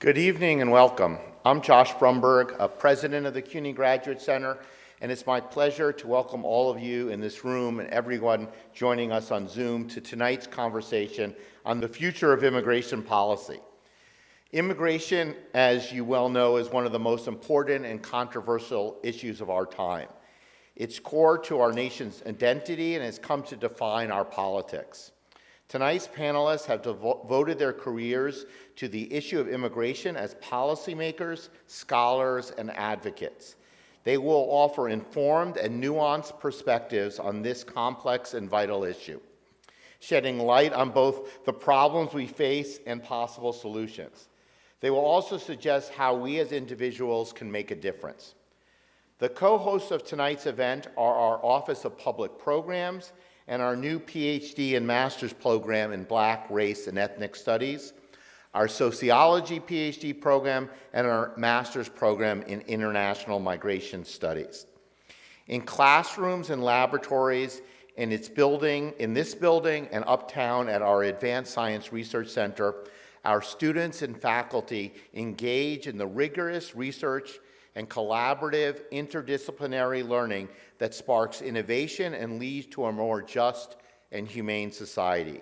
Good evening and welcome. I'm Josh Brumberg, president of the CUNY Graduate Center, and it's my pleasure to welcome all of you in this room and everyone joining us on Zoom to tonight's conversation on the future of immigration policy. Immigration, as you well know, is one of the most important and controversial issues of our time. It's core to our nation's identity and has come to define our politics. Tonight's panelists have devoted their careers to the issue of immigration as policymakers, scholars, and advocates. They will offer informed and nuanced perspectives on this complex and vital issue, shedding light on both the problems we face and possible solutions. They will also suggest how we as individuals can make a difference. The co-hosts of tonight's event are our Office of Public Programs and our new PhD and Master's program in Black, Race, and Ethnic Studies, our Sociology PhD program, and our Master's program in International Migration Studies. In classrooms and laboratories in this building and uptown at our Advanced Science Research Center, our students and faculty engage in the rigorous research and collaborative interdisciplinary learning that sparks innovation and leads to a more just and humane society.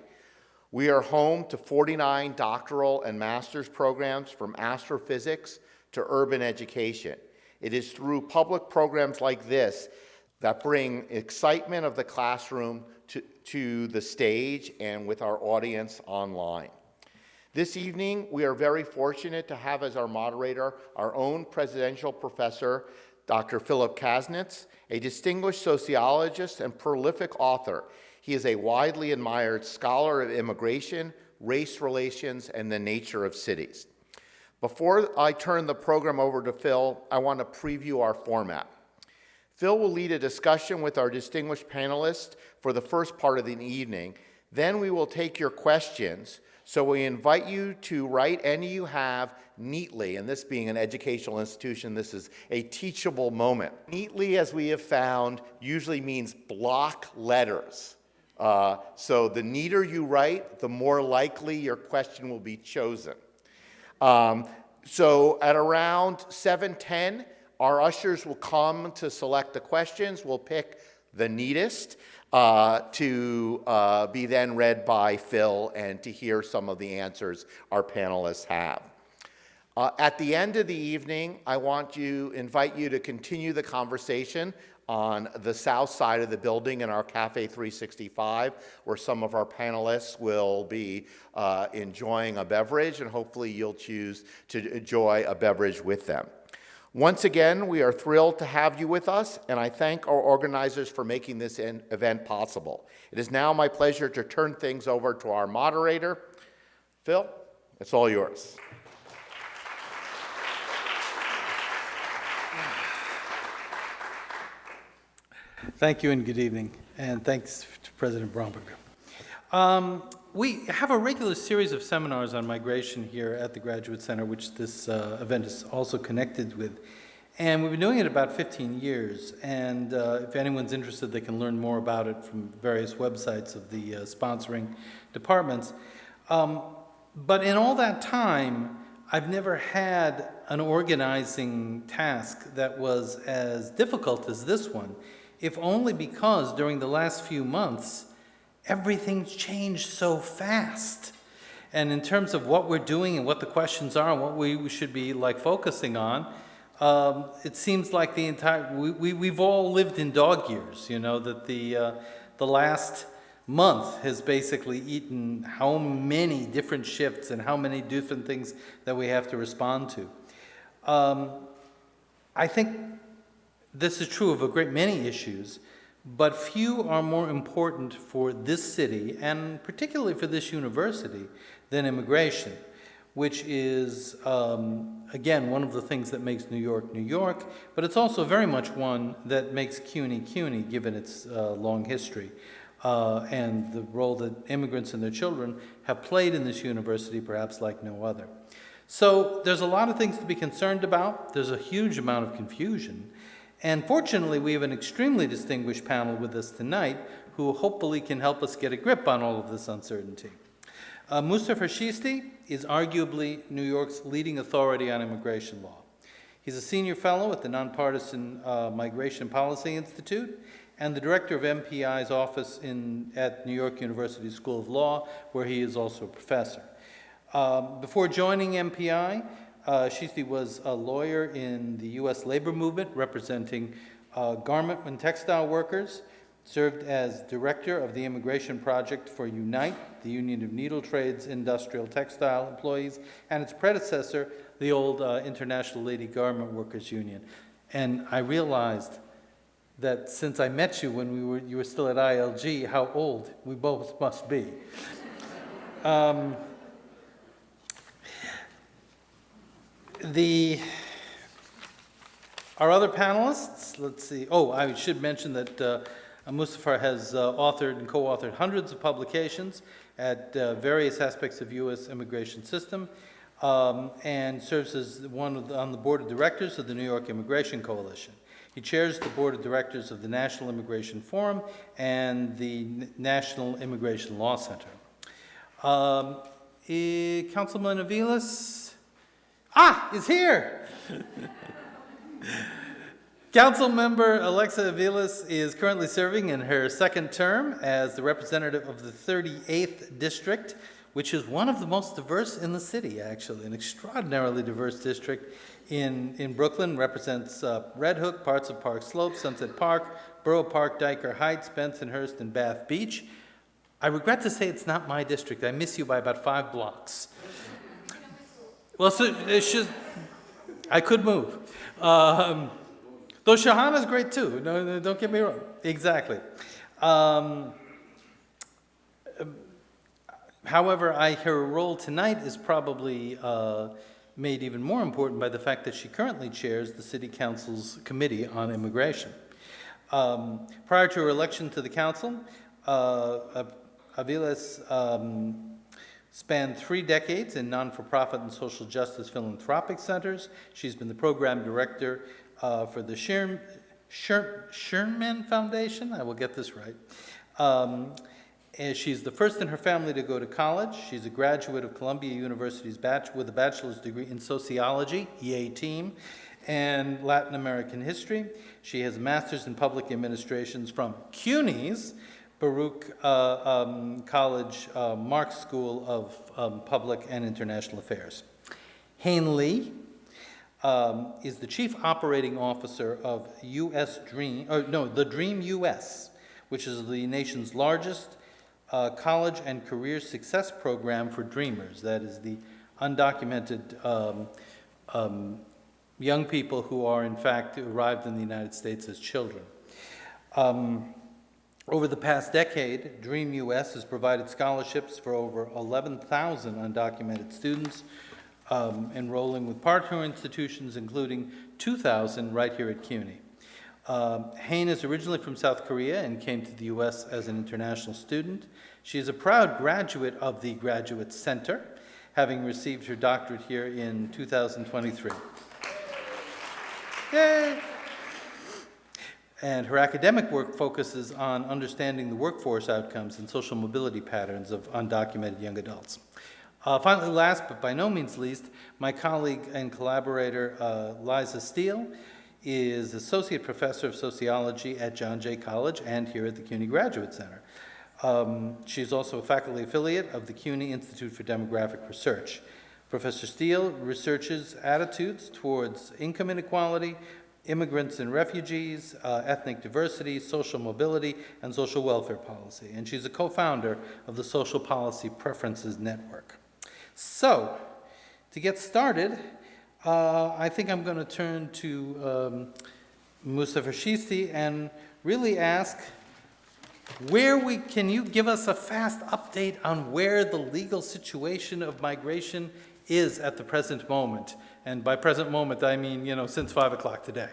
We are home to 49 doctoral and master's programs from astrophysics to urban education. It is through public programs like this that bring excitement of the classroom to the stage and with our audience online. This evening, we are very fortunate to have as our moderator our own presidential professor, Dr. Philip Kasinitz, a distinguished sociologist and prolific author. He is a widely admired scholar of immigration, race relations, and the nature of cities. Before I turn the program over to Phil, I want to preview our format. Phil will lead a discussion with our distinguished panelists for the first part of the evening. Then we will take your questions. So we invite you to write any you have neatly, and this being an educational institution, this is a teachable moment. Neatly, as we have found, usually means block letters. So the neater you write, the more likely your question will be chosen. So at around 7:10, our ushers will come to select the questions. We'll pick the neatest to be then read by Phil and to hear some of the answers our panelists have. At the end of the evening, I want to invite you to continue the conversation on the south side of the building in our Cafe 365, where some of our panelists will be enjoying a beverage, and hopefully you'll choose to enjoy a beverage with them. Once again, we are thrilled to have you with us, and I thank our organizers for making this event possible. It is now my pleasure to turn things over to our moderator. Phil, it's all yours. Thank you and good evening, and thanks to President Bromberg. We have a regular series of seminars on migration here at the Graduate Center, which this event is also connected with. And we've been doing it about 15 years. And if anyone's interested, they can learn more about it from various websites of the sponsoring departments. But in all that time, I've never had an organizing task that was as difficult as this one, if only because during the last few months, everything's changed so fast. And in terms of what we're doing and what the questions are and what we should be focusing on, it seems like we've all lived in dog years, that the last month has basically eaten how many different shifts and how many different things that we have to respond to. I think this is true of a great many issues, but few are more important for this city, and particularly for this university, than immigration, which is, again, one of the things that makes New York, New York, but it's also very much one that makes CUNY, CUNY, given its long history, and the role that immigrants and their children have played in this university, perhaps like no other. So there's a lot of things to be concerned about. There's a huge amount of confusion. And fortunately, we have an extremely distinguished panel with us tonight who hopefully can help us get a grip on all of this uncertainty. Muzaffar Chishti is arguably New York's leading authority on immigration law. He's a senior fellow at the Nonpartisan Migration Policy Institute and the director of MPI's office at New York University School of Law, where he is also a professor. Before joining MPI, Chishti was a lawyer in the U.S. labor movement representing garment and textile workers, served as director of the Immigration Project for UNITE, the Union of Needle Trades Industrial Textile Employees, and its predecessor, the old International Lady Garment Workers Union. And I realized that since I met you when you were still at ILG, how old we both must be. Our other panelists, let's see. Oh, I should mention that Muzaffar has authored and co-authored hundreds of publications at various aspects of U.S. immigration system, and serves as on the board of directors of the New York Immigration Coalition. He chairs the board of directors of the National Immigration Forum and the National Immigration Law Center. Councilman Avilés is here. Council member Alexa Avilés is currently serving in her second term as the representative of the 38th District, which is one of the most diverse in the city, actually, an extraordinarily diverse district in Brooklyn, represents Red Hook, parts of Park Slope, Sunset Park, Borough Park, Dyker Heights, Bensonhurst, and Bath Beach. I regret to say it's not my district. I miss you by about 5 blocks. Well, so I could move. Though Shahana's great too. No, don't get me wrong. Exactly. However, her role tonight is probably made even more important by the fact that she currently chairs the City Council's Committee on Immigration. Prior to her election to the council, Avilés spanned 3 decades in non-for-profit and social justice philanthropic centers. She's been the program director for the Sherman Foundation. I will get this right. And she's the first in her family to go to college. She's a graduate of Columbia University's with a bachelor's degree in sociology, yay team, and Latin American history. She has a master's in public administrations from CUNY's Baruch College Marx School of Public and International Affairs. Hyein Lee is the chief operating officer of the Dream US, which is the nation's largest college and career success program for dreamers. That is the undocumented young people who are in fact arrived in the United States as children. Over the past decade, Dream US has provided scholarships for over 11,000 undocumented students, enrolling with partner institutions, including 2,000 right here at CUNY. Hyein is originally from South Korea and came to the U.S. as an international student. She is a proud graduate of the Graduate Center, having received her doctorate here in 2023. Yay! And her academic work focuses on understanding the workforce outcomes and social mobility patterns of undocumented young adults. Finally, last but by no means least, my colleague and collaborator, Liza Steele, is Associate Professor of Sociology at John Jay College and here at the CUNY Graduate Center. She's also a faculty affiliate of the CUNY Institute for Demographic Research. Professor Steele researches attitudes towards income inequality, immigrants and refugees, ethnic diversity, social mobility, and social welfare policy. And she's a co-founder of the Social Policy Preferences Network. So, to get started, I think I'm going to turn to Muzaffar Chishti and really ask, can you give us a fast update on where the legal situation of migration is at the present moment? And by present moment, I mean, since 5 o'clock today.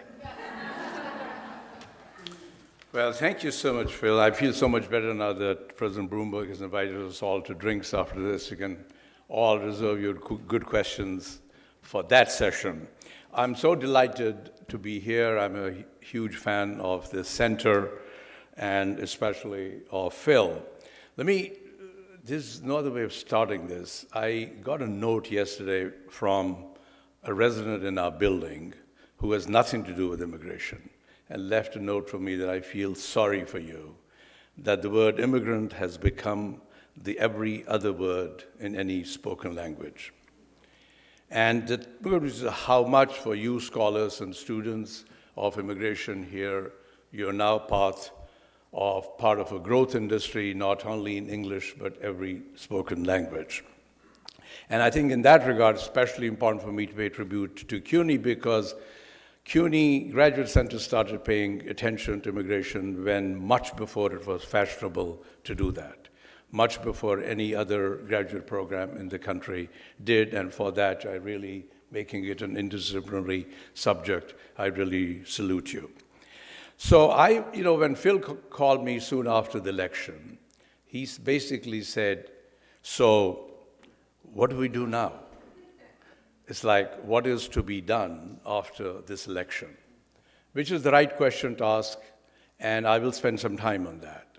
Well, thank you so much, Phil. I feel so much better now that President Bloomberg has invited us all to drinks after this. You can all reserve your good questions for that session. I'm so delighted to be here. I'm a huge fan of this center and especially of Phil. Let me There's no other way of starting this. I got a note yesterday from a resident in our building who has nothing to do with immigration and left a note for me that I feel sorry for you, that the word immigrant has become the every other word in any spoken language. And that is how much for you scholars and students of immigration here, you're now part of a growth industry, not only in English, but every spoken language. And I think in that regard, especially important for me to pay tribute to CUNY, because CUNY Graduate Center started paying attention to immigration when much before it was fashionable to do that, much before any other graduate program in the country did, and for that, I really, making it an interdisciplinary subject, I really salute you. So when Phil called me soon after the election, he basically said, so what do we do now? It's like, what is to be done after this election? Which is the right question to ask, and I will spend some time on that.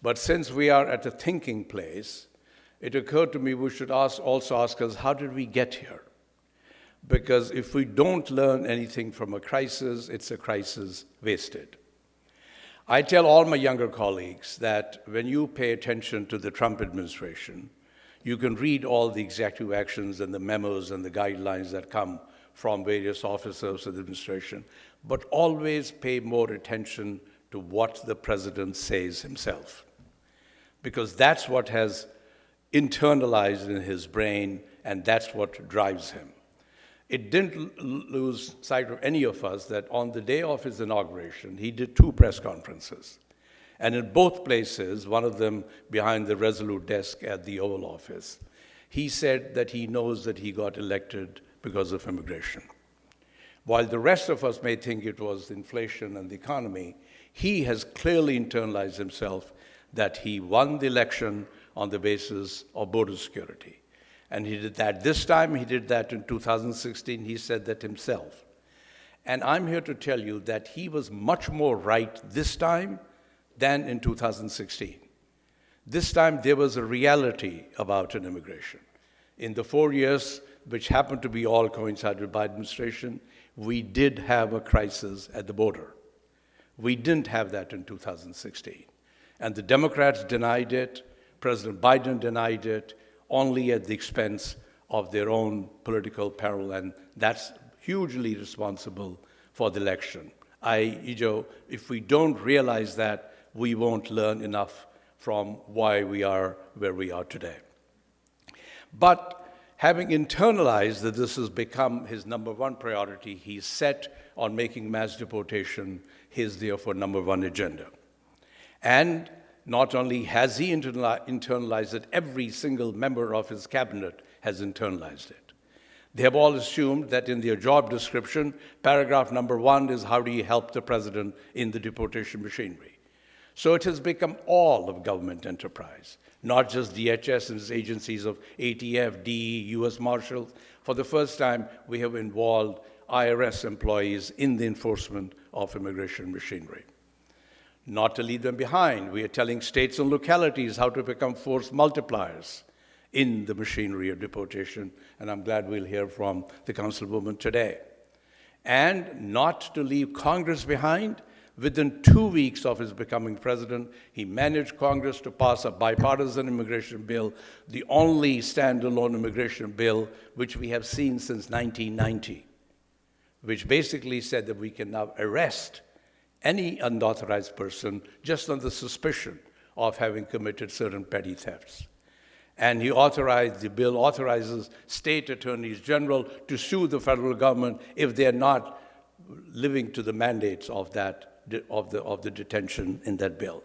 But since we are at a thinking place, it occurred to me we should also ask us, how did we get here? Because if we don't learn anything from a crisis, it's a crisis wasted. I tell all my younger colleagues that when you pay attention to the Trump administration, you can read all the executive actions and the memos and the guidelines that come from various officers of the administration, but always pay more attention to what the president says himself, because that's what has internalized in his brain, and that's what drives him. It didn't lose sight of any of us that on the day of his inauguration, he did 2 press conferences. And in both places, one of them behind the Resolute desk at the Oval Office, he said that he knows that he got elected because of immigration. While the rest of us may think it was inflation and the economy, he has clearly internalized himself that he won the election on the basis of border security. And he did that this time, he did that in 2016, he said that himself. And I'm here to tell you that he was much more right this time than in 2016. This time there was a reality about an immigration. In the 4 years, which happened to be all coincided with Biden administration, we did have a crisis at the border. We didn't have that in 2016. And the Democrats denied it, President Biden denied it, only at the expense of their own political peril, and that's hugely responsible for the election. If we don't realize that, we won't learn enough from why we are where we are today. But having internalized that this has become his number 1 priority, he's set on making mass deportation his, therefore, number 1 agenda. And not only has he internalized it, every single member of his cabinet has internalized it. They have all assumed that in their job description, paragraph number 1 is how do you help the president in the deportation machinery. So it has become all of government enterprise, not just DHS and its agencies of ATF, DE, U.S. Marshals. For the first time, we have involved IRS employees in the enforcement of immigration machinery. Not to leave them behind, we are telling states and localities how to become force multipliers in the machinery of deportation, and I'm glad we'll hear from the Councilwoman today. And not to leave Congress behind. Within 2 weeks of his becoming president, he managed Congress to pass a bipartisan immigration bill, the only standalone immigration bill which we have seen since 1990, which basically said that we can now arrest any unauthorized person just on the suspicion of having committed certain petty thefts. And the bill authorizes state attorneys general to sue the federal government if they're not living to the mandates of the detention in that bill.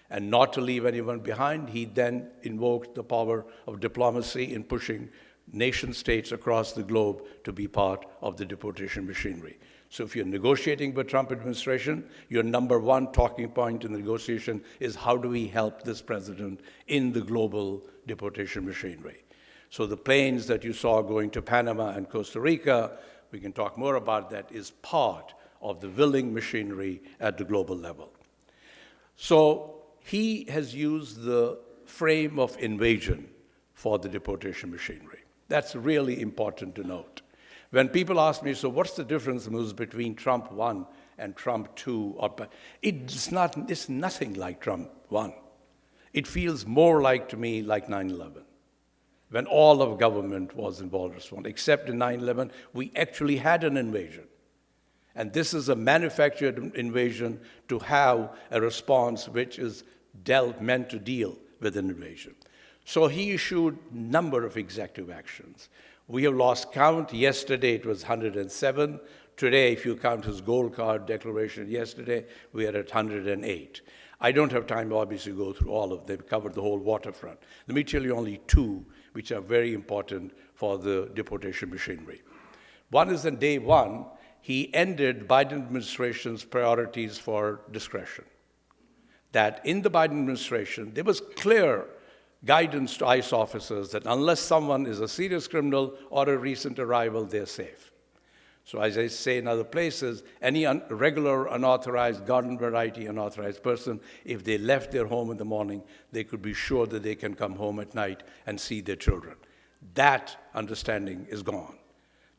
And not to leave anyone behind, he then invoked the power of diplomacy in pushing nation states across the globe to be part of the deportation machinery. So if you're negotiating with Trump administration, your number 1 talking point in the negotiation is how do we help this president in the global deportation machinery. So the planes that you saw going to Panama and Costa Rica, we can talk more about that, is part of the willing machinery at the global level. So he has used the frame of invasion for the deportation machinery. That's really important to note. When people ask me, so what's the difference between Trump 1 and Trump 2? It's nothing like Trump 1. It feels more like, to me, like 9/11, when all of government was involved in response. Except in 9/11, we actually had an invasion. And this is a manufactured invasion to have a response which is meant to deal with an invasion. So he issued a number of executive actions. We have lost count. Yesterday it was 107. Today, if you count his gold card declaration yesterday, we are at 108. I don't have time to obviously go through all of them. They've covered the whole waterfront. Let me tell you only two which are very important for the deportation machinery. One is on day one, he ended Biden administration's priorities for discretion. That in the Biden administration, there was clear guidance to ICE officers that unless someone is a serious criminal or a recent arrival, they're safe. So as I say in other places, any regular, unauthorized, garden variety, unauthorized person, if they left their home in the morning, they could be sure that they can come home at night and see their children. That understanding is gone.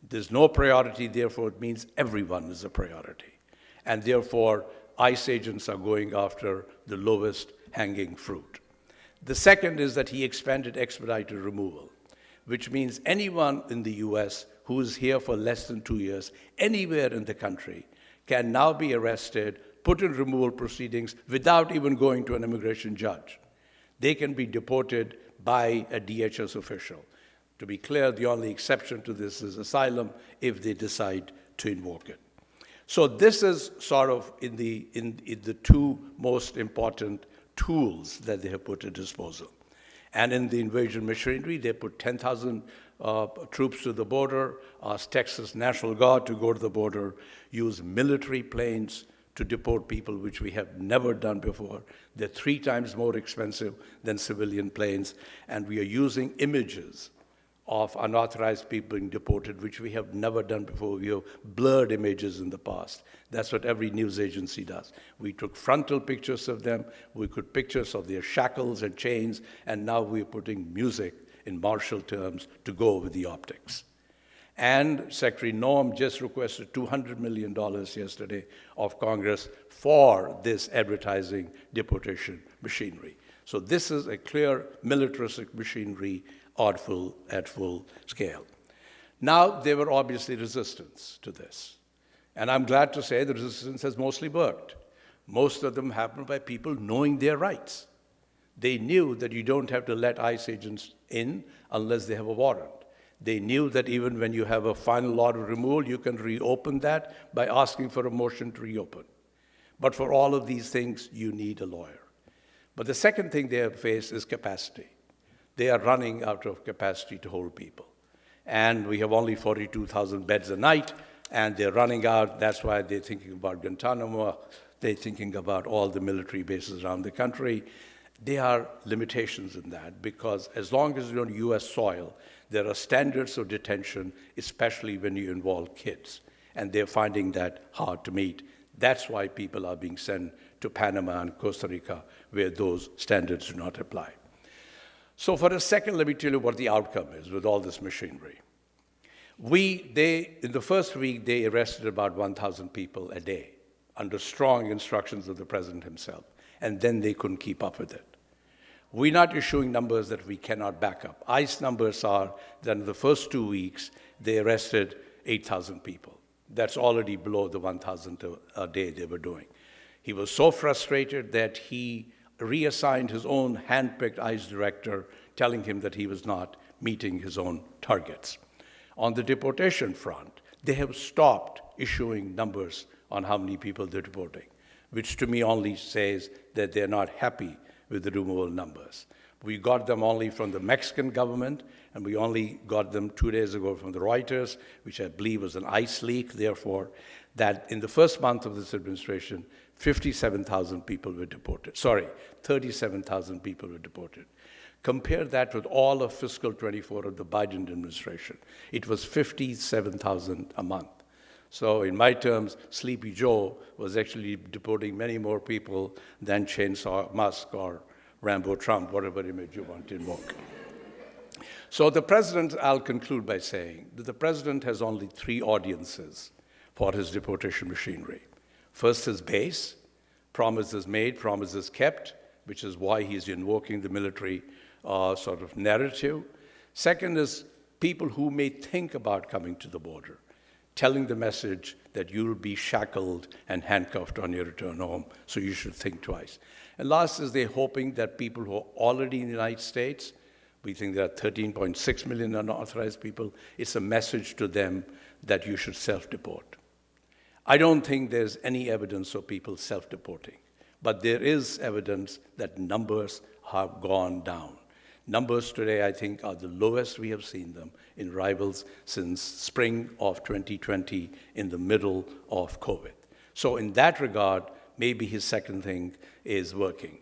There's no priority, therefore it means everyone is a priority. And therefore, ICE agents are going after the lowest hanging fruit. The second is that he expanded expedited removal, which means anyone in the US who is here for less than 2 years, anywhere in the country, can now be arrested, put in removal proceedings without even going to an immigration judge. They can be deported by a DHS official. To be clear, the only exception to this is asylum if they decide to invoke it. So this is sort of in the two most important tools that they have put at disposal. And in the invasion machinery, they put 10,000 troops to the border, asked Texas National Guard to go to the border, use military planes to deport people, which we have never done before. They're 3 times more expensive than civilian planes. And we are using images of unauthorized people being deported, which we have never done before. We have blurred images in the past. That's what every news agency does. We took frontal pictures of them, we took pictures of their shackles and chains, and now we're putting music in martial terms to go with the optics. And Secretary Noam just requested $200 million yesterday of Congress for this advertising deportation machinery. So this is a clear militaristic machinery at full scale. Now, there were obviously resistance to this. And I'm glad to say the resistance has mostly worked. Most of them happened by people knowing their rights. They knew that you don't have to let ICE agents in unless they have a warrant. They knew that even when you have a final order of removal, you can reopen that by asking for a motion to reopen. But for all of these things, you need a lawyer. But the second thing they have faced is capacity. They are running out of capacity to hold people. And we have only 42,000 beds a night, and they're running out. That's why they're thinking about Guantanamo. They're thinking about all the military bases around the country. There are limitations in that, because as long as you're on US soil, there are standards of detention, especially when you involve kids. And they're finding that hard to meet. That's why people are being sent to Panama and Costa Rica, where those standards do not apply. So for a second, let me tell you what the outcome is with all this machinery. In the first week, they arrested about 1,000 people a day under strong instructions of the president himself, and then they couldn't keep up with it. We're not issuing numbers that we cannot back up. ICE numbers are that in the first 2 weeks, they arrested 8,000 people. That's already below the 1,000 a day they were doing. He was so frustrated that he reassigned his own hand-picked ICE director, telling him that he was not meeting his own targets. On the deportation front, they have stopped issuing numbers on how many people they're deporting, which to me only says that they're not happy with the removal numbers. We got them only from the Mexican government, and we only got them 2 days ago from the Reuters, which I believe was an ICE leak, therefore, that in the first month of this administration, 57,000 people were deported. 37,000 people were deported. Compare that with all of fiscal 24 of the Biden administration. It was 57,000 a month. So in my terms, Sleepy Joe was actually deporting many more people than Chainsaw Musk or Rambo Trump, whatever image you want to invoke. So the president, I'll conclude by saying that the president has only three audiences for his deportation machinery. First, his base, promises made, promises kept, which is why he's invoking the military sort of narrative. Second is people who may think about coming to the border, telling the message that you'll be shackled and handcuffed on your return home, so you should think twice. And last is they're hoping that people who are already in the United States, we think there are 13.6 million unauthorized people, it's a message to them that you should self-deport. I don't think there's any evidence of people self-deporting, but there is evidence that numbers have gone down. Numbers today, I think, are the lowest we have seen them in arrivals since spring of 2020 in the middle of COVID. So in that regard, maybe his second thing is working.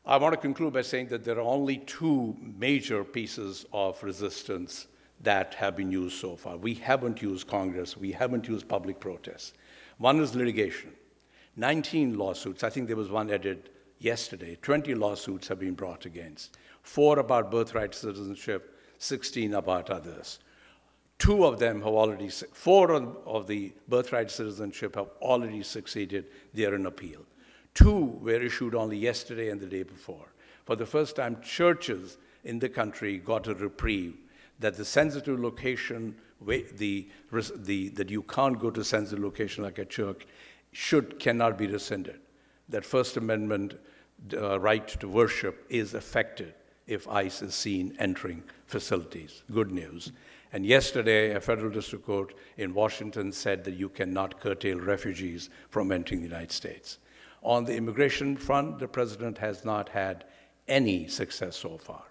I want to conclude by saying that there are only two major pieces of resistance that have been used so far. We haven't used Congress. We haven't used public protests. One is litigation. 19 lawsuits. I think there was one added yesterday. 20 lawsuits have been brought against. 4 about birthright citizenship, 16 about others. 4 of the birthright citizenship have already succeeded. They are in appeal. 2 were issued only yesterday and the day before. For the first time, churches in the country got a reprieve that the sensitive location, that you can't go to sensitive location like a church, cannot be rescinded. That First Amendment right to worship is affected if ICE is seen entering facilities. Good news. And yesterday, a federal district court in Washington said that you cannot curtail refugees from entering the United States. On the immigration front, the president has not had any success so far.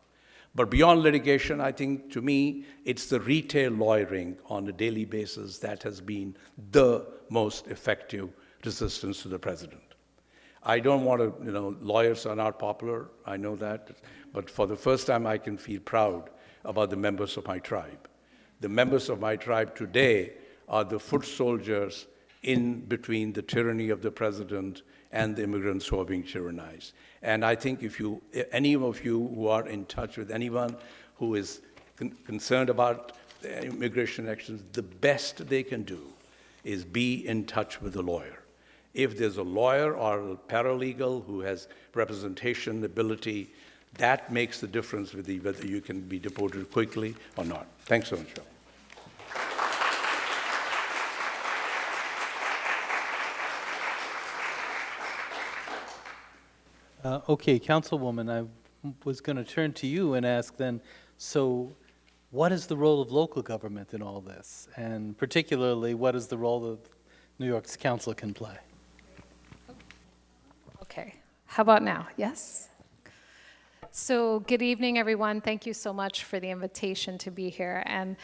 But beyond litigation, I think, to me, it's the retail lawyering on a daily basis that has been the most effective resistance to the president. I don't want to, lawyers are not popular, I know that, but for the first time I can feel proud about the members of my tribe. The members of my tribe today are the foot soldiers in between the tyranny of the president and the immigrants who are being tyrannized. And I think if any of you who are in touch with anyone who is concerned about immigration actions, the best they can do is be in touch with a lawyer. If there's a lawyer or a paralegal who has representation ability, that makes the difference with whether you can be deported quickly or not. Thanks so much, Phil. Okay, Councilwoman, I was going to turn to you and ask then, so what is the role of local government in all this? And particularly, what is the role that New York's council can play? Okay, how about now? Yes? So good evening, everyone. Thank you so much for the invitation to be here. And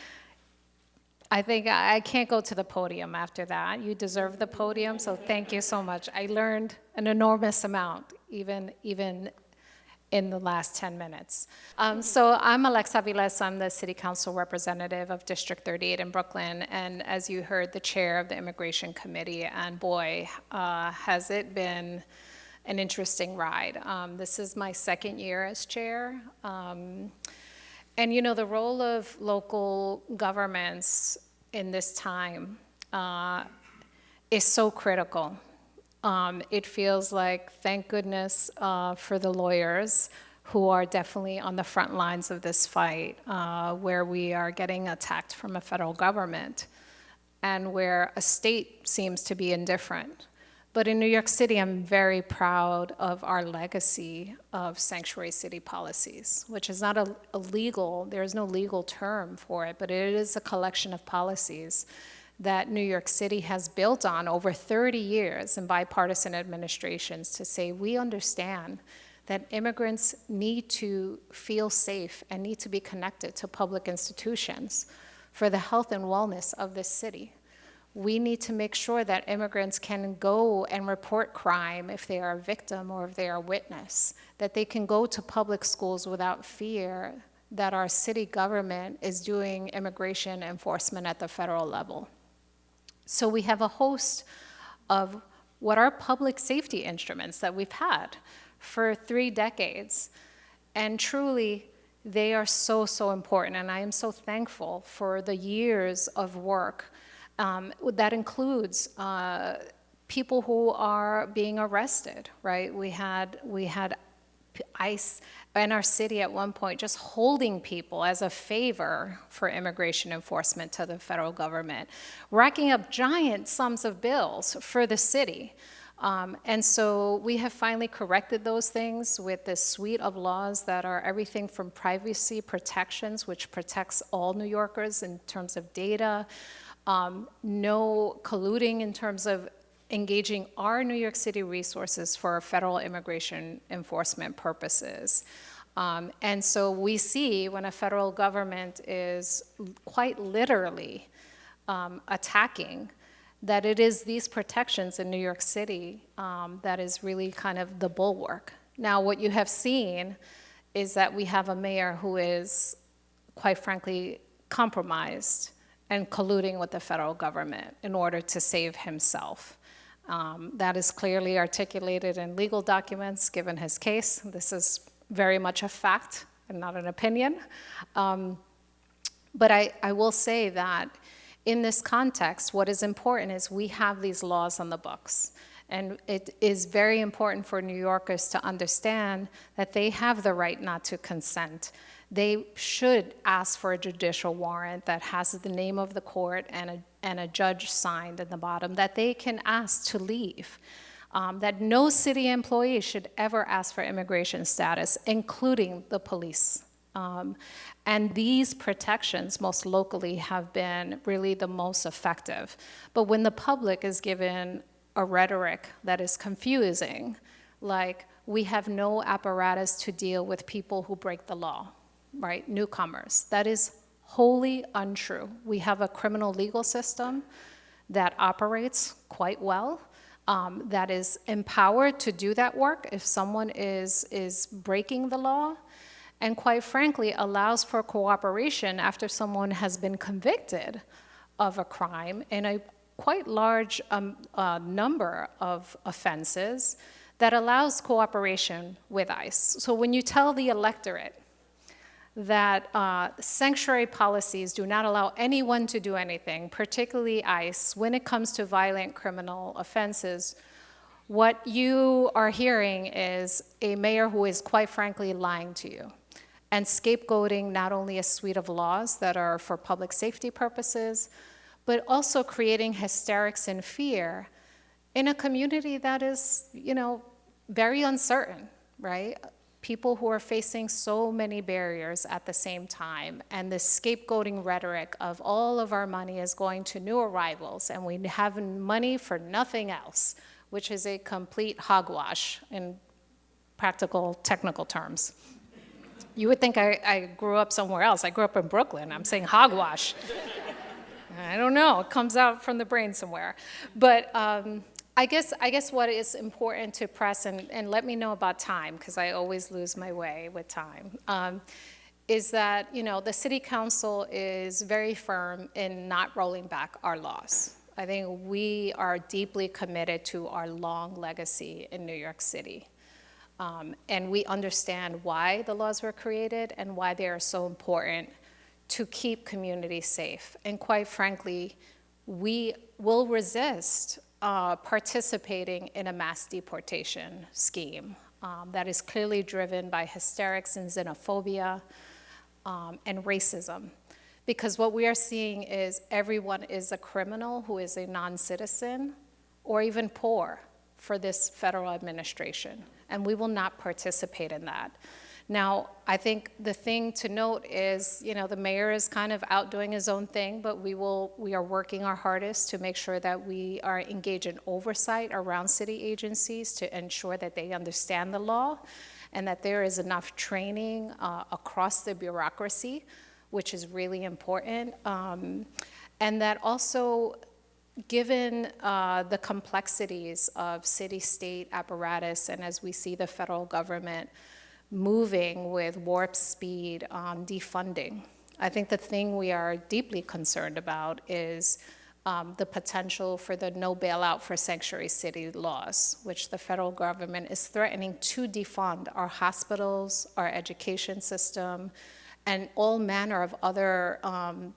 I think I can't go to the podium after that. You deserve the podium, so thank you so much. I learned an enormous amount, even in the last 10 minutes. So I'm Alexa Avilés. I'm the City Council representative of District 38 in Brooklyn, and as you heard, the chair of the Immigration Committee, and boy, has it been an interesting ride. This is my second year as chair. And the role of local governments in this time is so critical. It feels like, thank goodness for the lawyers who are definitely on the front lines of this fight, where we are getting attacked from a federal government and where a state seems to be indifferent. But in New York City, I'm very proud of our legacy of sanctuary city policies, which is not a legal, there is no legal term for it, but it is a collection of policies that New York City has built on over 30 years in bipartisan administrations to say, we understand that immigrants need to feel safe and need to be connected to public institutions for the health and wellness of this city. We need to make sure that immigrants can go and report crime if they are a victim or if they are a witness, that they can go to public schools without fear that our city government is doing immigration enforcement at the federal level. So we have a host of what are public safety instruments that we've had for 3 decades. And truly, they are so, so important. And I am so thankful for the years of work that includes people who are being arrested, right? We had ICE in our city at one point just holding people as a favor for immigration enforcement to the federal government, racking up giant sums of bills for the city. And so we have finally corrected those things with this suite of laws that are everything from privacy protections, which protects all New Yorkers in terms of data, no colluding in terms of engaging our New York City resources for federal immigration enforcement purposes. And so we see when a federal government is quite literally attacking, that it is these protections in New York City that is really kind of the bulwark. Now, what you have seen is that we have a mayor who is, quite frankly, compromised and colluding with the federal government in order to save himself. That is clearly articulated in legal documents, given his case. This is very much a fact and not an opinion. But I will say that in this context, what is important is we have these laws on the books. And it is very important for New Yorkers to understand that they have the right not to consent. They should ask for a judicial warrant that has the name of the court and a judge signed at the bottom, that they can ask to leave. That no city employee should ever ask for immigration status, including the police. And these protections, most locally, have been really the most effective. But when the public is given a rhetoric that is confusing, like we have no apparatus to deal with people who break the law, right, newcomers, that is wholly untrue. We have a criminal legal system that operates quite well, that is empowered to do that work if someone is breaking the law, and quite frankly allows for cooperation after someone has been convicted of a crime in a quite large number of offenses that allows cooperation with ICE. So when you tell the electorate that sanctuary policies do not allow anyone to do anything, particularly ICE, when it comes to violent criminal offenses, what you are hearing is a mayor who is quite frankly lying to you and scapegoating not only a suite of laws that are for public safety purposes, but also creating hysterics and fear in a community that is, very uncertain, right? People who are facing so many barriers at the same time, and this scapegoating rhetoric of all of our money is going to new arrivals, and we have money for nothing else, which is a complete hogwash in practical, technical terms. You would think I grew up somewhere else. I grew up in Brooklyn. I'm saying hogwash. I don't know. It comes out from the brain somewhere. But I guess what is important to press, and let me know about time, because I always lose my way with time, is that the city council is very firm in not rolling back our laws. I think we are deeply committed to our long legacy in New York City. And we understand why the laws were created and why they are so important to keep communities safe. And quite frankly, we will resist participating in a mass deportation scheme that is clearly driven by hysterics and xenophobia and racism. Because what we are seeing is everyone is a criminal who is a non-citizen or even poor for this federal administration. And we will not participate in that. Now, I think the thing to note is, the mayor is kind of out doing his own thing, but we are working our hardest to make sure that we are engaged in oversight around city agencies to ensure that they understand the law and that there is enough training across the bureaucracy, which is really important. And that also, given the complexities of city-state apparatus, and as we see the federal government moving with warp speed on defunding, I think the thing we are deeply concerned about is the potential for the no bailout for sanctuary city laws, which the federal government is threatening to defund our hospitals, our education system, and all manner of other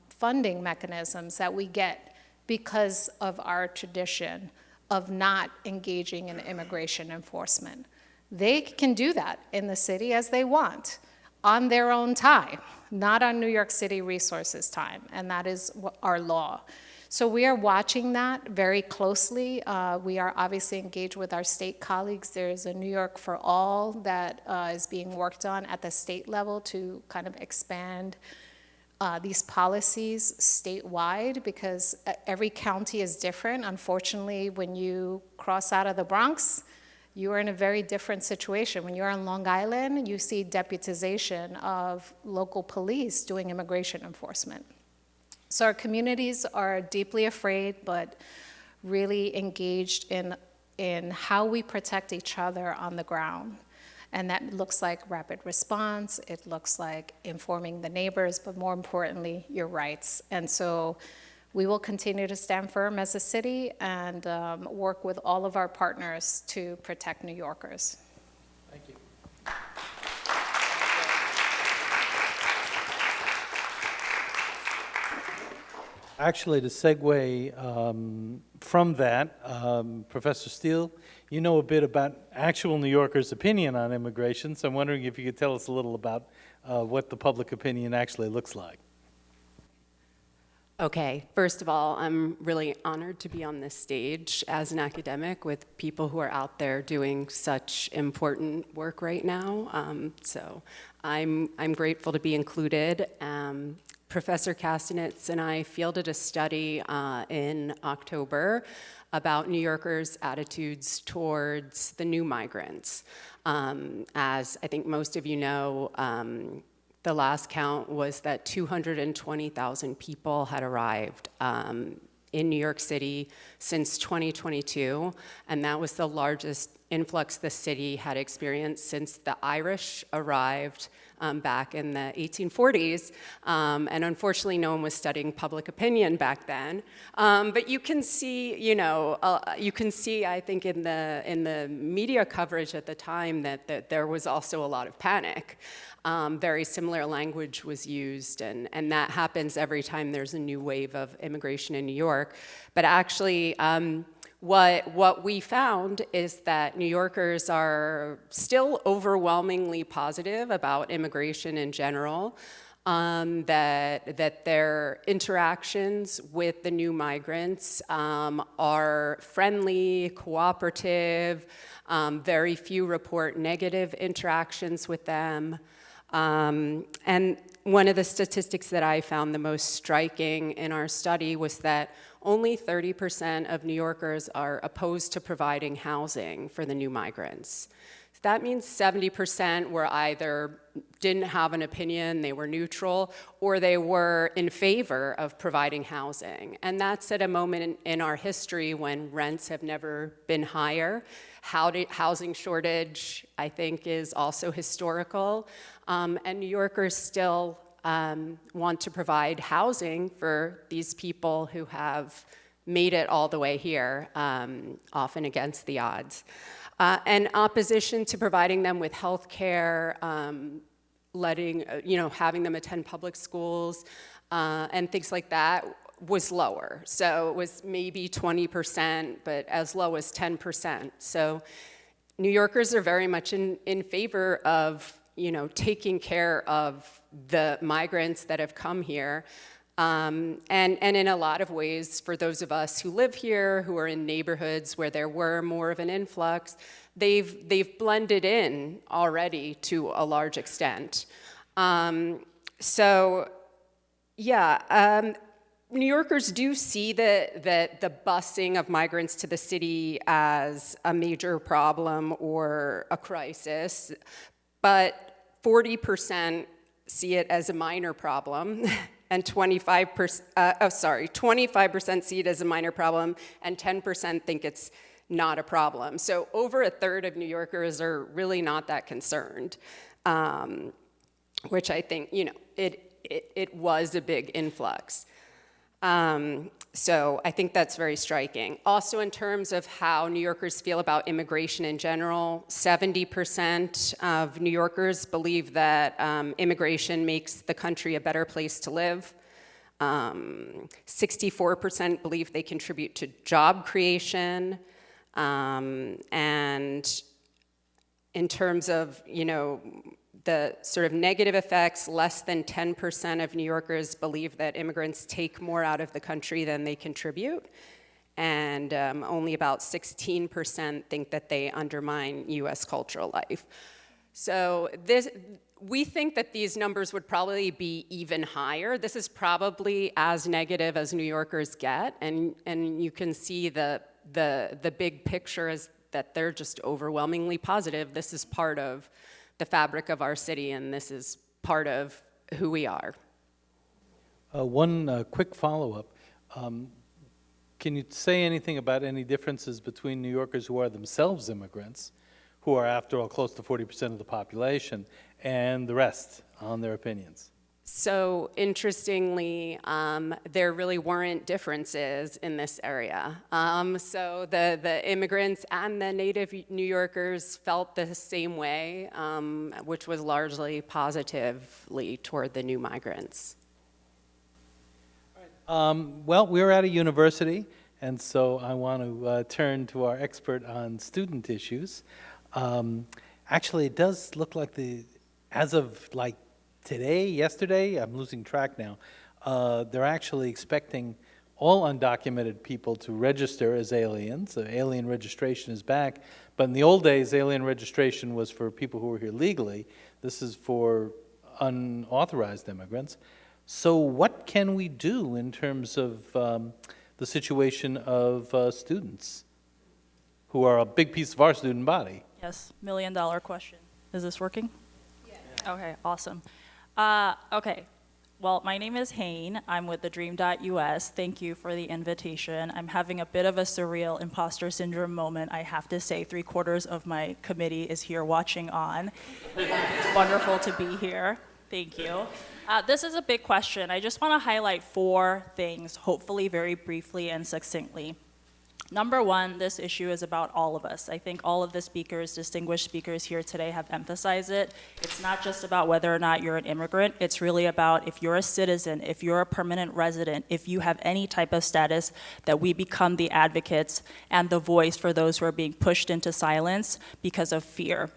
funding mechanisms that we get because of our tradition of not engaging in immigration enforcement. They can do that in the city as they want, on their own time, not on New York City resources time, and that is our law. So we are watching that very closely. We are obviously engaged with our state colleagues. There's a New York for All that is being worked on at the state level to kind of expand these policies statewide, because every county is different. Unfortunately, when you cross out of the Bronx, you are in a very different situation. When you're on Long Island, you see deputization of local police doing immigration enforcement. So our communities are deeply afraid, but really engaged in how we protect each other on the ground. And that looks like rapid response, it looks like informing the neighbors, but more importantly, your rights. And so we will continue to stand firm as a city and work with all of our partners to protect New Yorkers. Thank you. Actually, to segue from that, Professor Steele, you know a bit about actual New Yorkers' opinion on immigration, so I'm wondering if you could tell us a little about what the public opinion actually looks like. Okay, first of all, I'm really honored to be on this stage as an academic with people who are out there doing such important work right now. So I'm grateful to be included. Professor Kasinitz and I fielded a study in October about New Yorkers' attitudes towards the new migrants. As I think most of you know, the last count was that 220,000 people had arrived in New York City since 2022, and that was the largest influx the city had experienced since the Irish arrived back in the 1840s, and unfortunately no one was studying public opinion back then. But you can see, I think in the media coverage at the time that there was also a lot of panic. Very similar language was used, and that happens every time there's a new wave of immigration in New York. But actually, what we found is that New Yorkers are still overwhelmingly positive about immigration in general, that their interactions with the new migrants are friendly, cooperative, very few report negative interactions with them. And one of the statistics that I found the most striking in our study was that only 30% of New Yorkers are opposed to providing housing for the new migrants. That means 70% were either didn't have an opinion, they were neutral, or they were in favor of providing housing. And that's at a moment in our history when rents have never been higher. Housing shortage, I think, is also historical. And New Yorkers still want to provide housing for these people who have made it all the way here, often against the odds. And opposition to providing them with health care, having them attend public schools, and things like that was lower. So it was maybe 20%, but as low as 10%. So New Yorkers are very much in favor of, taking care of the migrants that have come here. And in a lot of ways, for those of us who live here, who are in neighborhoods where there were more of an influx, they've blended in already to a large extent. New Yorkers do see the busing of migrants to the city as a major problem or a crisis, but 40% see it as a minor problem, and 25% see it as a minor problem, and 10% think it's not a problem. So over a third of New Yorkers are really not that concerned, which I think, it was a big influx. So I think that's very striking. Also, in terms of how New Yorkers feel about immigration in general, 70% of New Yorkers believe that immigration makes the country a better place to live. 64% believe they contribute to job creation. And in terms of, the sort of negative effects, less than 10% of New Yorkers believe that immigrants take more out of the country than they contribute. And only about 16% think that they undermine US cultural life. So we think that these numbers would probably be even higher. This is probably as negative as New Yorkers get, and you can see the big picture is that they're just overwhelmingly positive. This is part of the fabric of our city, and this is part of who we are. One quick follow-up. Can you say anything about any differences between New Yorkers who are themselves immigrants, who are, after all, close to 40% of the population, and the rest on their opinions? So interestingly, there really weren't differences in this area. So the immigrants and the native New Yorkers felt the same way, which was largely positively toward the new migrants. Well, we're at a university, and so I want to turn to our expert on student issues. Actually, it does look like as of yesterday, I'm losing track now, they're actually expecting all undocumented people to register as aliens. Alien registration is back, but in the old days, alien registration was for people who were here legally. This is for unauthorized immigrants. So what can we do in terms of the situation of students who are a big piece of our student body? Yes, $1 million question. Is this working? Yeah. Okay, awesome. Okay, well, my name is Hyein. I'm with the Dream.us. Thank you for the invitation. I'm having a bit of a surreal imposter syndrome moment. I have to say, 3/4 of my committee is here watching on. It's wonderful to be here. Thank you. This is a big question. I just want to highlight 4 things, hopefully very briefly and succinctly. Number one, this issue is about all of us. I think all of the speakers, distinguished speakers here today have emphasized it. It's not just about whether or not you're an immigrant. It's really about if you're a citizen, if you're a permanent resident, if you have any type of status, that we become the advocates and the voice for those who are being pushed into silence because of fear.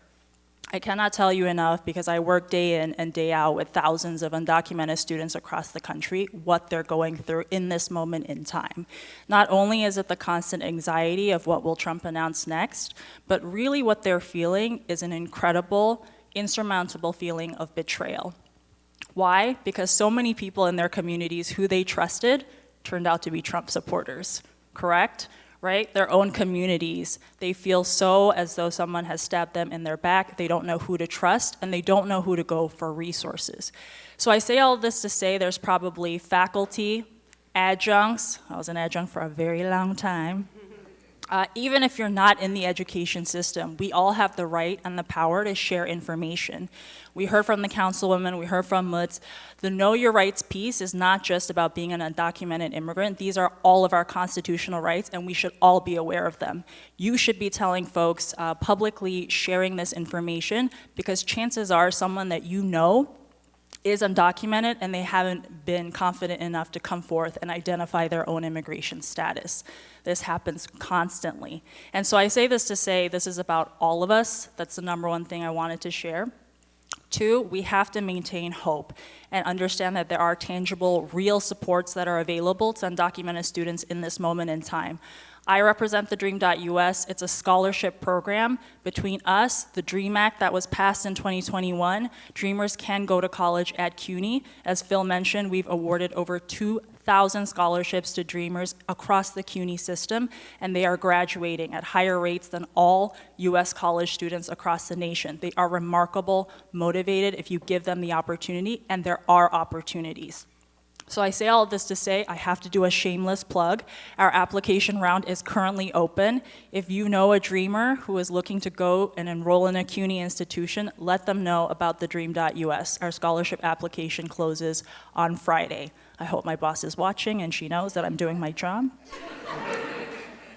I cannot tell you enough, because I work day in and day out with thousands of undocumented students across the country, what they're going through in this moment in time. Not only is it the constant anxiety of what will Trump announce next, but really what they're feeling is an incredible, insurmountable feeling of betrayal. Why? Because so many people in their communities who they trusted turned out to be Trump supporters, correct? Right? Their own communities, they feel so as though someone has stabbed them in their back. They don't know who to trust, and they don't know who to go for resources. So I say all of this to say there's probably faculty, adjuncts. I was an adjunct for a very long time. Even if you're not in the education system, we all have the right and the power to share information. We heard from the councilwoman, we heard from Mutz. The Know Your Rights piece is not just about being an undocumented immigrant. These are all of our constitutional rights, and we should all be aware of them. You should be telling folks, publicly sharing this information, because chances are someone that you know is undocumented and they haven't been confident enough to come forth and identify their own immigration status. This happens constantly. And so I say this to say this is about all of us. That's the number one thing I wanted to share. 2, we have to maintain hope and understand that there are tangible, real supports that are available to undocumented students in this moment in time. I represent the Dream.us. It's a scholarship program between us, the DREAM Act that was passed in 2021. Dreamers can go to college at CUNY. As Phil mentioned, we've awarded over 2,000 scholarships to Dreamers across the CUNY system, and they are graduating at higher rates than all US college students across the nation. They are remarkable, motivated if you give them the opportunity, and there are opportunities. So I say all of this to say I have to do a shameless plug. Our application round is currently open. If you know a dreamer who is looking to go and enroll in a CUNY institution, let them know about the dream.us. Our scholarship application closes on Friday. I hope my boss is watching and she knows that I'm doing my job.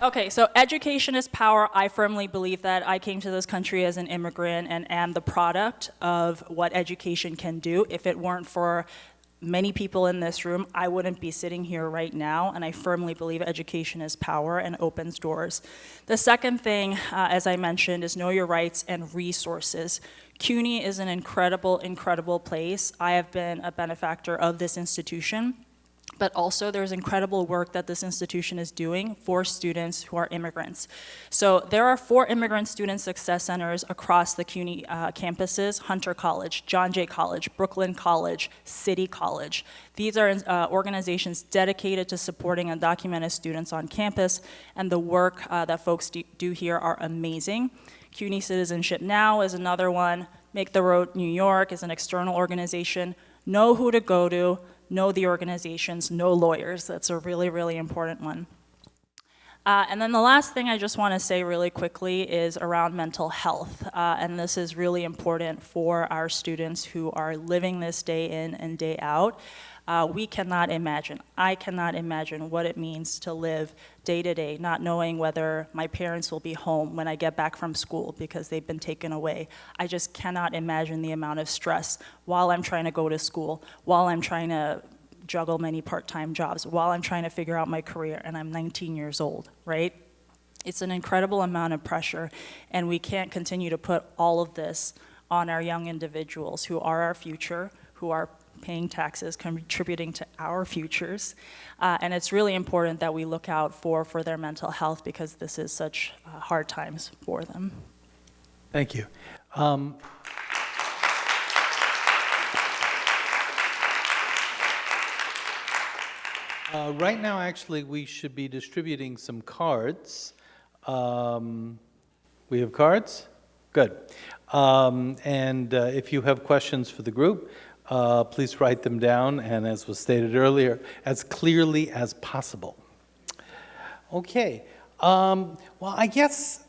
Okay, so education is power. I firmly believe that. I came to this country as an immigrant and am the product of what education can do. If it weren't for many people in this room, I wouldn't be sitting here right now, and I firmly believe education is power and opens doors. The second thing, as I mentioned, is know your rights and resources. CUNY is an incredible, incredible place. I have been a benefactor of this institution, but also there's incredible work that this institution is doing for students who are immigrants. So there are 4 immigrant student success centers across the CUNY campuses: Hunter College, John Jay College, Brooklyn College, City College. These are organizations dedicated to supporting undocumented students on campus, and the work that folks do here are amazing. CUNY Citizenship Now is another one. Make the Road New York is an external organization. Know who to go to. Know the organizations, know lawyers. That's a really, really important one. And then the last thing I just want to say really quickly is around mental health. And this is really important for our students who are living this day in and day out. We cannot imagine, I cannot imagine what it means to live day to day, not knowing whether my parents will be home when I get back from school because they've been taken away. I just cannot imagine the amount of stress while I'm trying to go to school, while I'm trying to juggle many part-time jobs, while I'm trying to figure out my career, and I'm 19 years old, right? It's an incredible amount of pressure, and we can't continue to put all of this on our young individuals who are our future, who are paying taxes, contributing to our futures. And it's really important that we look out for their mental health because this is such hard times for them. Thank you. Right now, actually, we should be distributing some cards. We have cards? Good. And if you have questions for the group, please write them down, and as was stated earlier, as clearly as possible. Okay. Well, I guess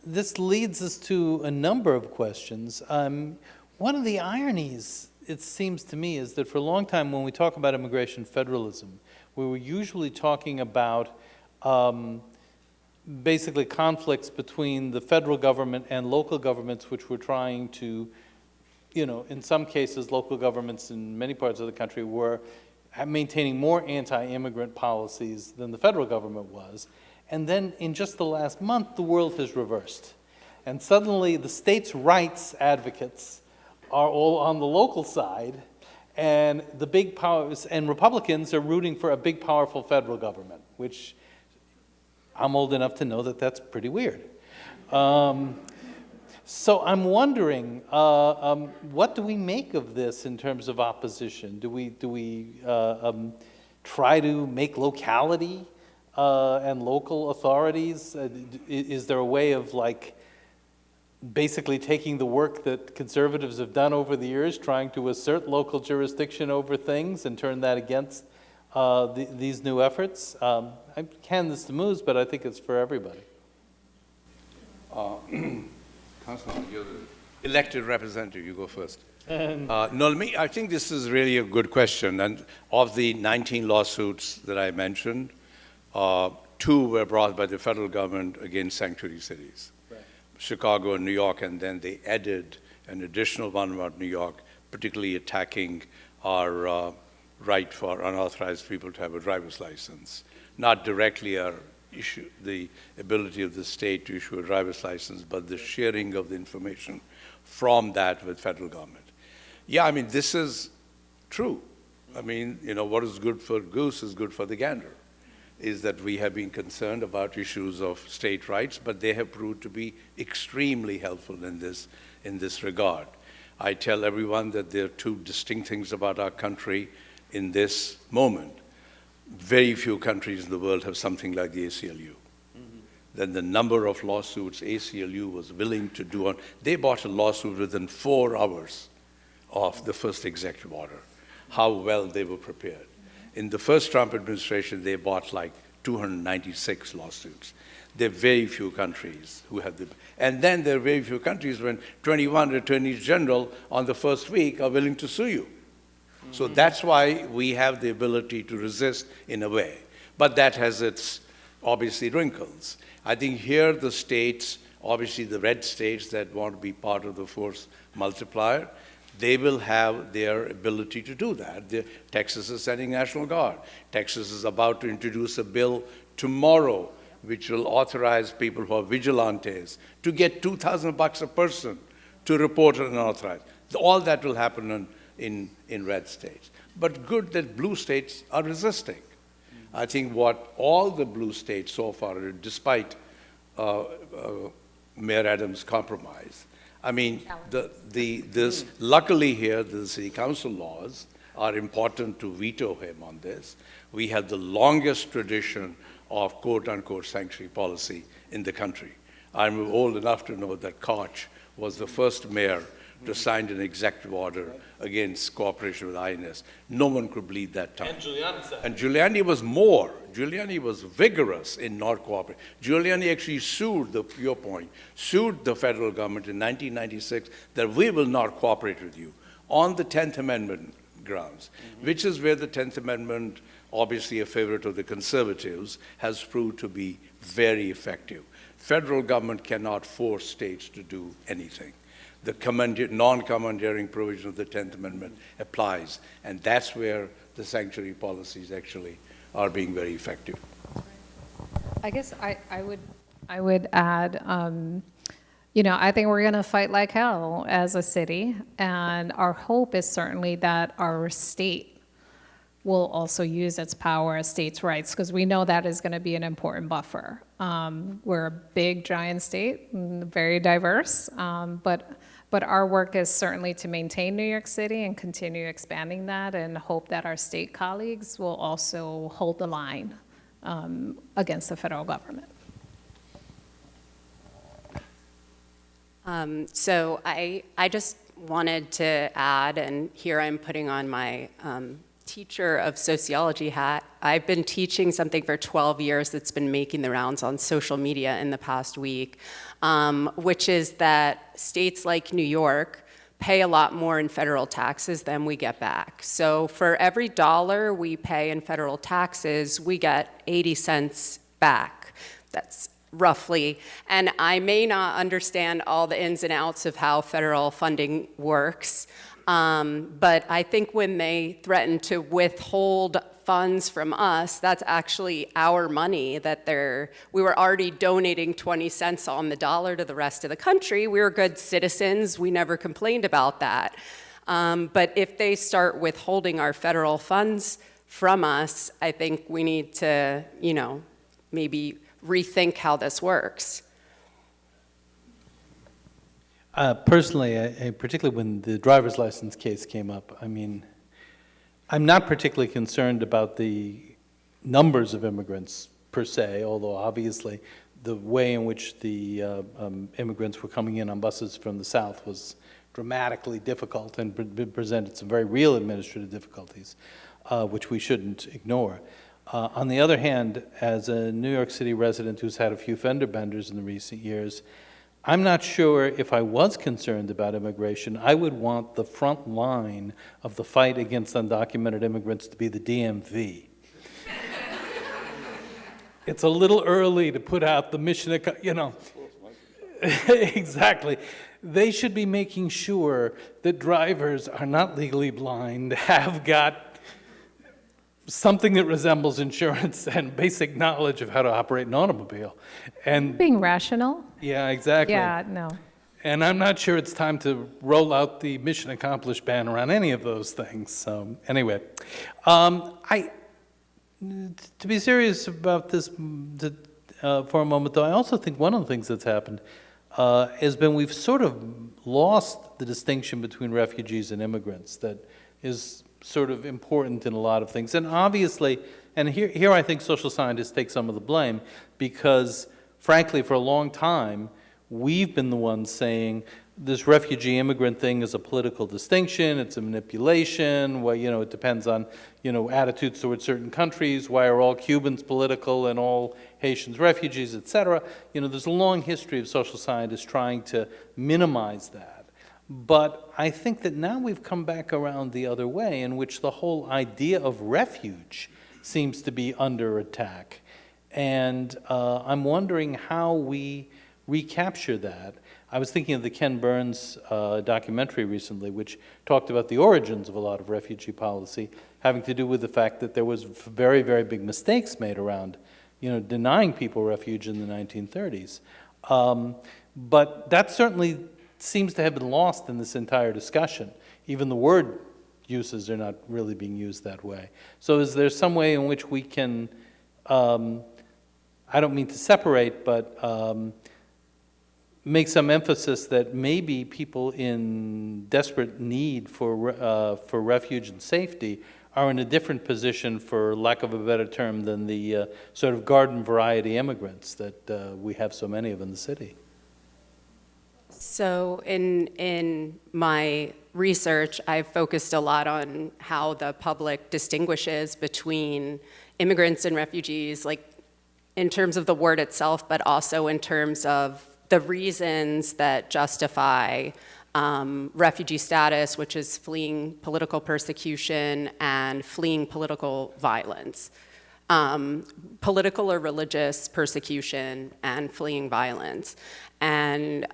this leads us to a number of questions. One of the ironies, it seems to me, is that for a long time when we talk about immigration federalism, we were usually talking about basically conflicts between the federal government and local governments, which were trying to, you know, in some cases, local governments in many parts of the country were maintaining more anti-immigrant policies than the federal government was. And then in just the last month, the world has reversed. And suddenly the states' rights advocates are all on the local side, and the big powers, and Republicans are rooting for a big, powerful federal government, which I'm old enough to know that that's pretty weird. So I'm wondering, what do we make of this in terms of opposition? Do we try to make locality and local authorities? Is there a way of like basically taking the work that conservatives have done over the years, trying to assert local jurisdiction over things and turn that against these new efforts? I hand this to Muz, but I think it's for everybody. Councilman, you're the elected representative. You go first. No, I think this is really a good question. And of the 19 lawsuits that I mentioned, 2 were brought by the federal government against sanctuary cities, right. Chicago and New York, and then they added an additional one about New York, particularly attacking our right for unauthorized people to have a driver's license, not directly our issue, the ability of the state to issue a driver's license, but the sharing of the information from that with federal government. Yeah, I mean, this is true. I mean, you know, what is good for goose is good for the gander, is that we have been concerned about issues of state rights, but they have proved to be extremely helpful in this regard. I tell everyone that there are 2 distinct things about our country in this moment. Very few countries in the world have something like the ACLU. Then the number of lawsuits ACLU was willing to do on, they bought a lawsuit within 4 hours of the first executive order, how well they were prepared. In the first Trump administration, they bought like 296 lawsuits. There are very few countries who have the, and then there are very few countries when 21 attorneys general on the first week are willing to sue you. So that's why we have the ability to resist in a way. But that has its, obviously, wrinkles. I think here the states, obviously the red states that want to be part of the force multiplier, they will have their ability to do that. Texas is sending National Guard. Texas is about to introduce a bill tomorrow which will authorize people who are vigilantes to get $2,000 a person to report unauthorized. All that will happen in red states. But good that blue states are resisting. I think what all the blue states so far, despite Mayor Adams' compromise, I mean, luckily here, the city council laws are important to veto him on this. We have the longest tradition of quote-unquote sanctuary policy in the country. I'm old enough to know that Koch was the first mayor to sign an executive order against cooperation with INS. No one could believe that time. And Giuliani said. And Giuliani was more. Giuliani was vigorous in not cooperating. Giuliani actually sued, your point, sued the federal government in 1996 that we will not cooperate with you on the 10th Amendment grounds, which is where the 10th Amendment, obviously a favorite of the conservatives, has proved to be very effective. Federal government cannot force states to do anything. The non-commandeering provision of the 10th Amendment applies, and that's where the sanctuary policies actually are being very effective. I guess I would add, I think we're going to fight like hell as a city, and our hope is certainly that our state will also use its power as states' rights, because we know that is going to be an important buffer. We're a big, giant state, very diverse, but our work is certainly to maintain New York City and continue expanding that, and hope that our state colleagues will also hold the line against the federal government. So I just wanted to add, and here I'm putting on my teacher of sociology hat. I've been teaching something for 12 years that's been making the rounds on social media in the past week, which is that states like New York pay a lot more in federal taxes than we get back. So for every dollar we pay in federal taxes, we get 80 cents back. That's roughly, and I may not understand all the ins and outs of how federal funding works, but I think when they threaten to withhold funds from us, that's actually our money that we were already donating 20 cents on the dollar to the rest of the country. We were good citizens. We never complained about that. But if they start withholding our federal funds from us, I think we need to, maybe rethink how this works. Personally, particularly when the driver's license case came up, I mean, I'm not particularly concerned about the numbers of immigrants per se, although obviously the way in which the immigrants were coming in on buses from the South was dramatically difficult and presented some very real administrative difficulties, which we shouldn't ignore. On the other hand, as a New York City resident who's had a few fender benders in the recent years, I'm not sure if I was concerned about immigration, I would want the front line of the fight against undocumented immigrants to be the DMV. It's a little early to put out the mission, Exactly. They should be making sure that drivers are not legally blind, have got something that resembles insurance and basic knowledge of how to operate an automobile. And Being rational? yeah, exactly. Yeah, no. And I'm not sure it's time to roll out the mission accomplished ban around any of those things. So anyway, to be serious about this for a moment, though, I also think one of the things that's happened has been we've sort of lost the distinction between refugees and immigrants that is sort of important in a lot of things. And obviously, and here I think social scientists take some of the blame, because frankly, for a long time, we've been the ones saying this refugee immigrant thing is a political distinction, it's a manipulation, well, it depends on, attitudes towards certain countries, why are all Cubans political and all Haitians refugees, et cetera. There's a long history of social scientists trying to minimize that. But I think that now we've come back around the other way, in which the whole idea of refuge seems to be under attack. And I'm wondering how we recapture that. I was thinking of the Ken Burns documentary recently, which talked about the origins of a lot of refugee policy, having to do with the fact that there was very, very big mistakes made around, denying people refuge in the 1930s. But that certainly seems to have been lost in this entire discussion. Even the word uses are not really being used that way. So is there some way in which we can, I don't mean to separate, but make some emphasis that maybe people in desperate need for refuge and safety are in a different position, for lack of a better term, than the sort of garden variety immigrants that we have so many of in the city? So in my research, I've focused a lot on how the public distinguishes between immigrants and refugees, like in terms of the word itself, but also in terms of the reasons that justify refugee status, which is fleeing political persecution and fleeing political violence. Political or religious persecution and fleeing violence. And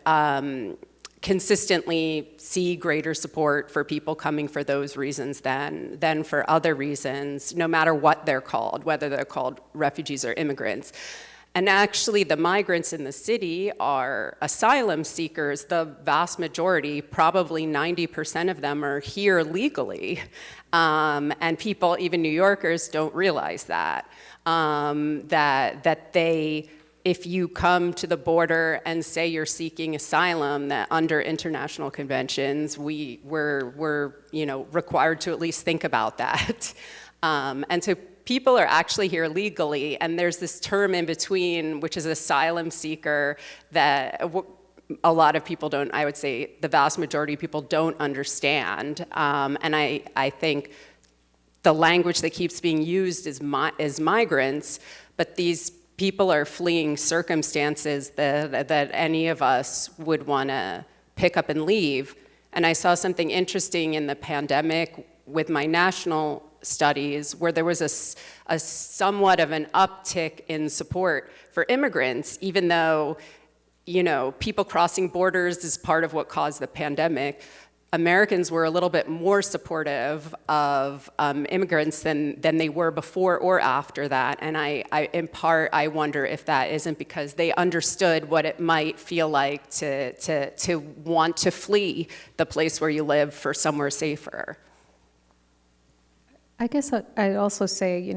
consistently see greater support for people coming for those reasons than for other reasons, no matter what they're called, whether they're called refugees or immigrants. And actually, the migrants in the city are asylum seekers. The vast majority, probably 90% of them, are here legally. And people, even New Yorkers, don't realize that. That they, if you come to the border and say you're seeking asylum, that under international conventions, we're required to at least think about that. And so people are actually here legally, and there's this term in between, which is asylum seeker, that a lot of people don't, I would say the vast majority of people don't understand. And I think the language that keeps being used is migrants, but these people are fleeing circumstances that any of us would want to pick up and leave. And I saw something interesting in the pandemic with my national studies, where there was a somewhat of an uptick in support for immigrants, even though, people crossing borders is part of what caused the pandemic. Americans were a little bit more supportive of immigrants than they were before or after that. And in part, I wonder if that isn't because they understood what it might feel like to want to flee the place where you live for somewhere safer. I guess I'd also say,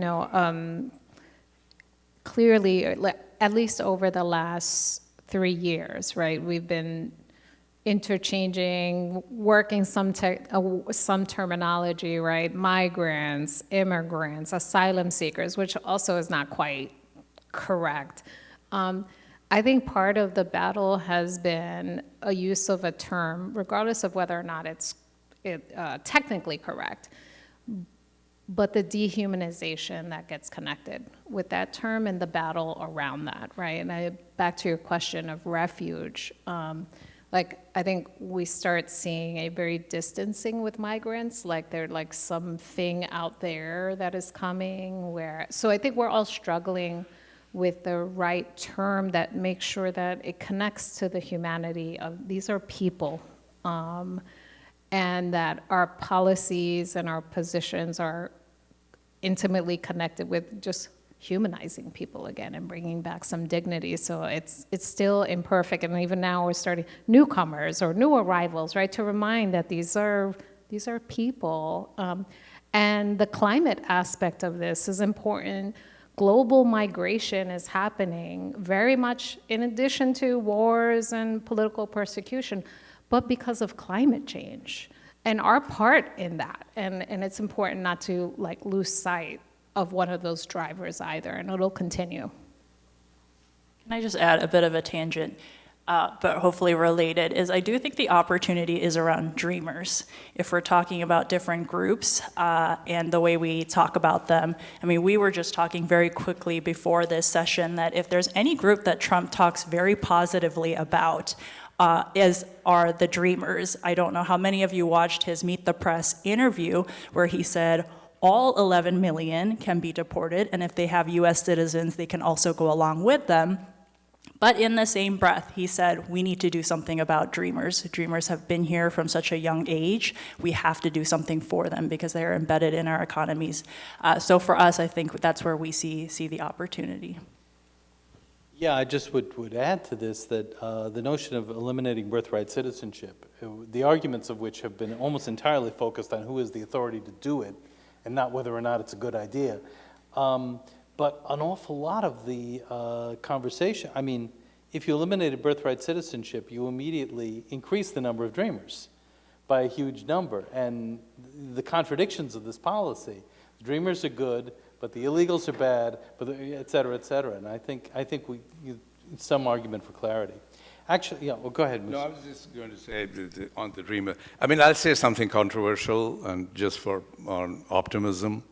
clearly, at least over the last 3 years, right, we've been interchanging, working some terminology, right, migrants, immigrants, asylum seekers, which also is not quite correct. I think part of the battle has been a use of a term, regardless of whether or not it's technically correct, but the dehumanization that gets connected with that term and the battle around that, right? And back to your question of refuge, I think we start seeing a very distancing with migrants, like they're like something out there that is coming so I think we're all struggling with the right term that makes sure that it connects to the humanity of these are people. And that our policies and our positions are intimately connected with just humanizing people again and bringing back some dignity. So it's still imperfect, and even now we're starting newcomers or new arrivals, right, to remind that these are people. And the climate aspect of this is important. Global migration is happening very much in addition to wars and political persecution, but because of climate change and our part in that. And it's important not to lose sight of one of those drivers either, and it'll continue. Can I just add a bit of a tangent? but hopefully related, is I do think the opportunity is around dreamers. If we're talking about different groups and the way we talk about them, I mean, we were just talking very quickly before this session that if there's any group that Trump talks very positively about, are the dreamers. I don't know how many of you watched his Meet the Press interview where he said all 11 million can be deported, and if they have US citizens, they can also go along with them. But in the same breath, he said, we need to do something about dreamers. Dreamers have been here from such a young age. We have to do something for them because they are embedded in our economies. So for us, I think that's where we see the opportunity. Yeah, I just would add to this that the notion of eliminating birthright citizenship, the arguments of which have been almost entirely focused on who has the authority to do it and not whether or not it's a good idea. But an awful lot of the conversation, I mean, if you eliminated birthright citizenship, you immediately increase the number of dreamers by a huge number. And the contradictions of this policy, dreamers are good, but the illegals are bad, but et cetera, et cetera. And I think some argument for clarity. Actually, yeah, well, go ahead, Mr. No, I was just going to say on the dreamer. I mean, I'll say something controversial and just for on optimism.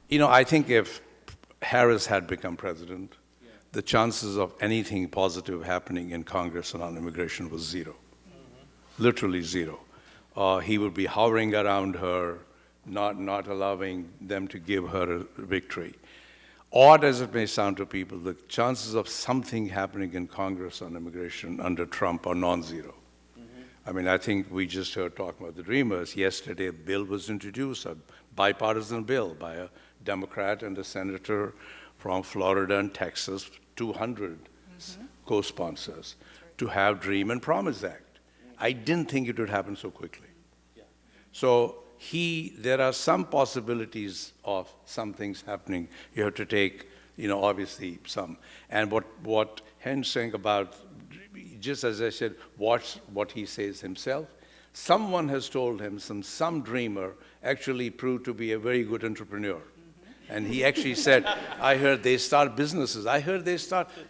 You know, I think if Harris had become president, the chances of anything positive happening in Congress on immigration was zero. Literally zero. He would be hovering around her, not allowing them to give her a victory. Odd as it may sound to people, the chances of something happening in Congress on immigration under Trump are non-zero. I mean, I think we just heard talking about the dreamers. Yesterday, a bill was introduced, a bipartisan bill by a Democrat and a senator from Florida and Texas, 200 co-sponsors, to have Dream and Promise Act. I didn't think it would happen so quickly. So there are some possibilities of some things happening. You have to take, obviously some. And what Hyein saying about, just as I said, watch what he says himself. Someone has told him some dreamer actually proved to be a very good entrepreneur. And he actually said, I heard they start businesses. I heard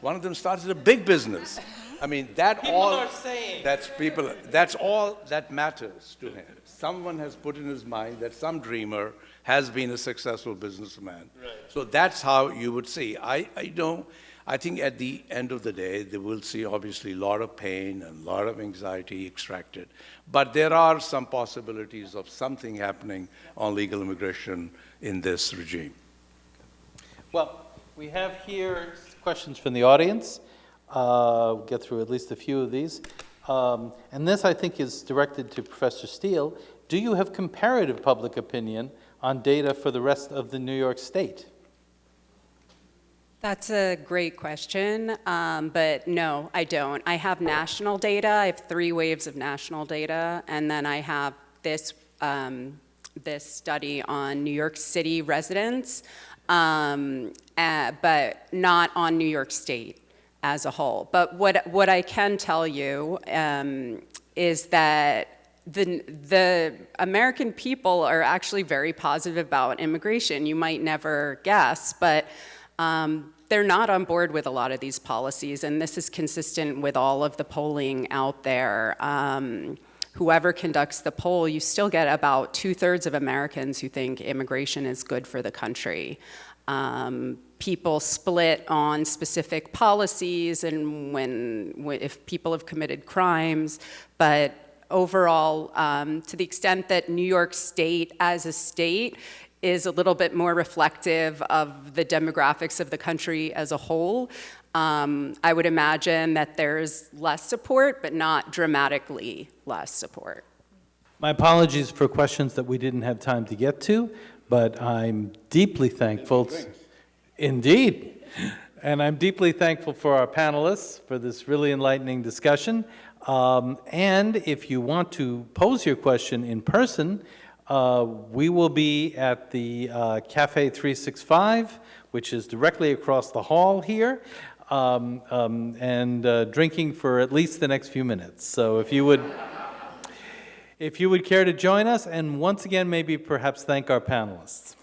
one of them started a big business. I mean, that's all that matters to him. Someone has put in his mind that some dreamer has been a successful businessman. Right. So that's how you would see. I think at the end of the day, they will see obviously a lot of pain and a lot of anxiety extracted. But there are some possibilities of something happening on legal immigration in this regime. Well, we have here questions from the audience. We'll get through at least a few of these. And this, I think, is directed to Professor Steele. Do you have comparative public opinion on data for the rest of the New York State? That's a great question, but no, I don't. I have national data. I have 3 waves of national data, and then I have this study on New York City residents, but not on New York State as a whole. But what I can tell you is that the American people are actually very positive about immigration. You might never guess, but they're not on board with a lot of these policies, and this is consistent with all of the polling out there. Whoever conducts the poll, you still get about 2/3 of Americans who think immigration is good for the country. People split on specific policies and if people have committed crimes, but overall, to the extent that New York State as a state is a little bit more reflective of the demographics of the country as a whole, I would imagine that there's less support, but not dramatically less support. My apologies for questions that we didn't have time to get to, but I'm deeply thankful. Indeed. And I'm deeply thankful for our panelists for this really enlightening discussion. And if you want to pose your question in person, we will be at the Cafe 365, which is directly across the hall here, and drinking for at least the next few minutes. So if you would care to join us, and once again, maybe perhaps thank our panelists.